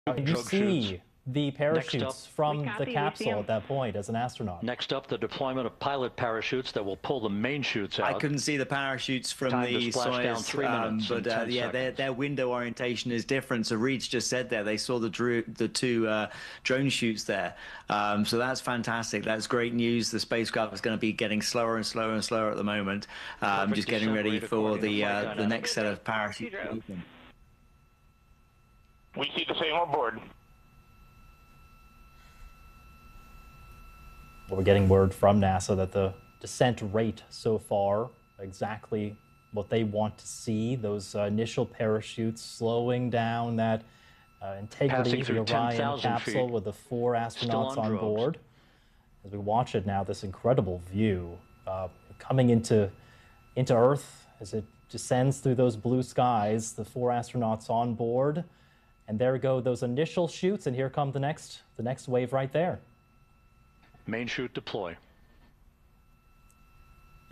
You see the parachutes from the capsule at that point as an astronaut. Next up, the deployment of pilot parachutes that will pull the main chutes out. I couldn't see the parachutes from the Soyuz, but yeah, their window orientation is different. So Reed's just said there they saw the two drone chutes there. So that's fantastic. That's great news. The spacecraft is going to be getting slower and slower and slower at the moment. Just getting ready for the next set of parachutes. We see the same on board. Well, we're getting word from NASA that the descent rate so far, exactly what they want to see, those initial parachutes slowing down that integrity of the Orion capsule with the 4 astronauts on board. As we watch it now, this incredible view coming into Earth as it descends through those blue skies, the 4 astronauts on board. And there go those initial chutes, and here come the next wave right there. Main chute deploy.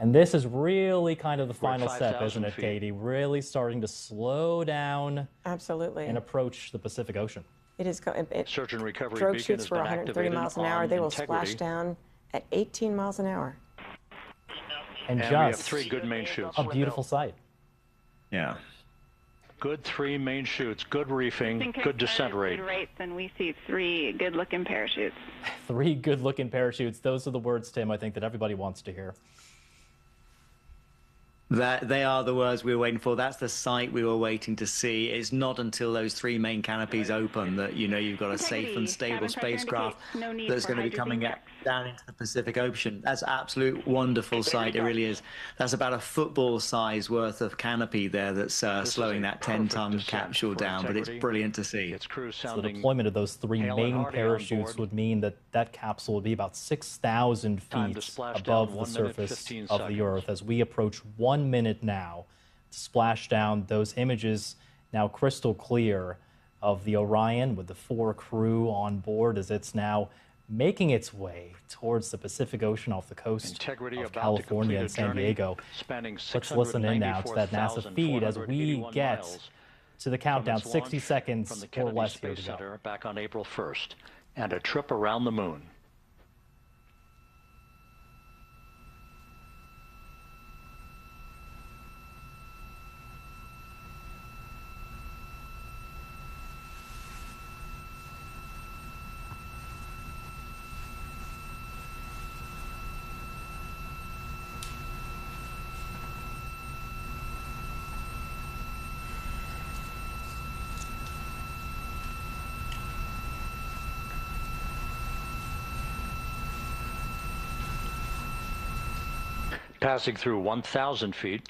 And this is really kind of the final step, isn't it, Katie? Really starting to slow down. Absolutely. And approach the Pacific Ocean. It is. Search and recovery drogue beacon chutes has were been 130 miles an hour. They will splash down at 18 miles an hour. And we just have 3 good main chutes. A beautiful sight. Yeah. Good 3 main chutes, good reefing, good descent rate. Then we see 3 good-looking parachutes. 3 good-looking parachutes. Those are the words, Tim, I think that everybody wants to hear. That they are the words we were waiting for. That's the sight we were waiting to see. It's not until those 3 main canopies open that you've got a safe and stable spacecraft that's going to be coming down into the Pacific Ocean. That's absolute wonderful sight. It really is. That's about a football size worth of canopy there that's slowing that 10-ton capsule down. But it's brilliant to see. So the deployment of those 3 main parachutes would mean that that capsule would be about 6,000 feet above the surface of the Earth as we approach 1 minute now to splash down. Those images now crystal clear of the Orion with the 4 crew on board as it's now making its way towards the Pacific Ocean off the coast of California and San Diego. Let's listen in now to that NASA feed as we get to the countdown, 60 seconds or less here to go. Back on April 1st, and a trip around the moon. Passing through 1,000 feet.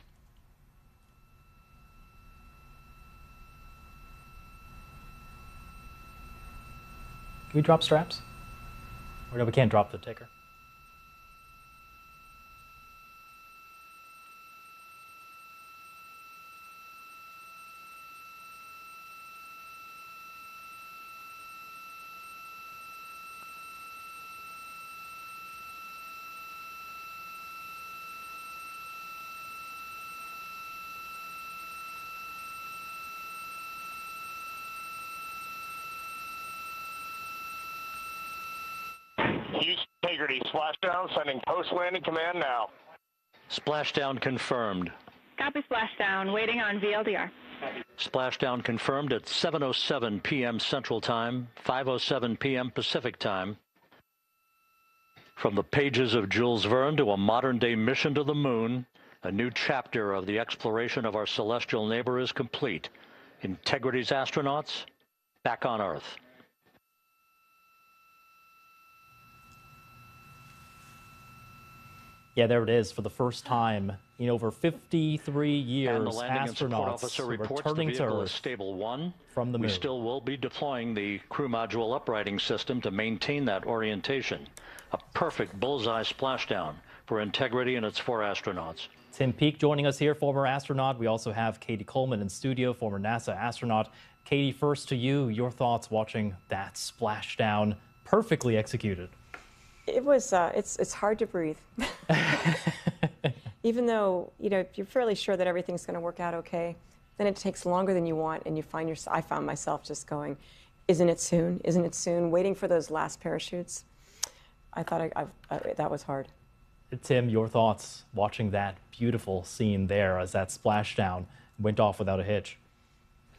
Can we drop straps? Or no, we can't drop the ticker. Integrity, splashdown, sending post-landing command now. Splashdown confirmed. Copy splashdown, waiting on VLDR. Splashdown confirmed at 7:07 p.m. Central Time, 5:07 p.m. Pacific Time. From the pages of Jules Verne to a modern-day mission to the moon, a new chapter of the exploration of our celestial neighbor is complete. Integrity's astronauts back on Earth. Yeah, there it is. For the first time in over 53 years, astronauts are returning to Earth stable 1 from the moon. We still will be deploying the crew module uprighting system to maintain that orientation. A perfect bullseye splashdown for Integrity and its 4 astronauts. Tim Peake joining us here, former astronaut. We also have Katie Coleman in studio, former NASA astronaut. Katie, first to you, your thoughts watching that splashdown, perfectly executed. It was, it's hard to breathe. Even though, you're fairly sure that everything's going to work out okay, then it takes longer than you want, and I found myself just going, Isn't it soon? Isn't it soon? Waiting for those last parachutes. I thought that was hard. Tim, your thoughts watching that beautiful scene there as that splashdown went off without a hitch?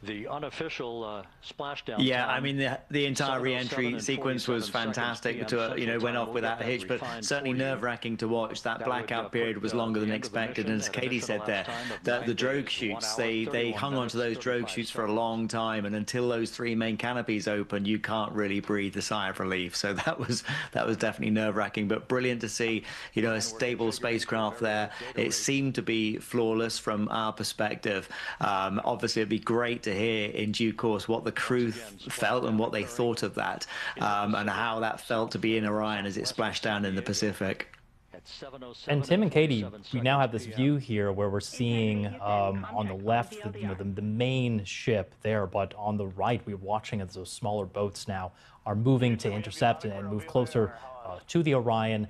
The unofficial splashdown. Yeah, I mean the entire re-entry sequence was fantastic. Went off without a hitch, but certainly nerve-wracking to watch. That blackout period was longer than expected, and as Katie said there, the drogue chutes, they hung onto those drogue chutes for a long time, and until those three main canopies open, you can't really breathe a sigh of relief. So that was definitely nerve-wracking, but brilliant to see. A stable spacecraft there. It seemed to be flawless from our perspective. Obviously, it'd be great to hear in due course what the crew felt and what they thought of that, and how that felt to be in Orion as it splashed down in the Pacific. And Tim and Katie, we now have this view here where we're seeing on the left the main ship there, but on the right we're watching as those smaller boats now are moving to intercept and move closer to the Orion.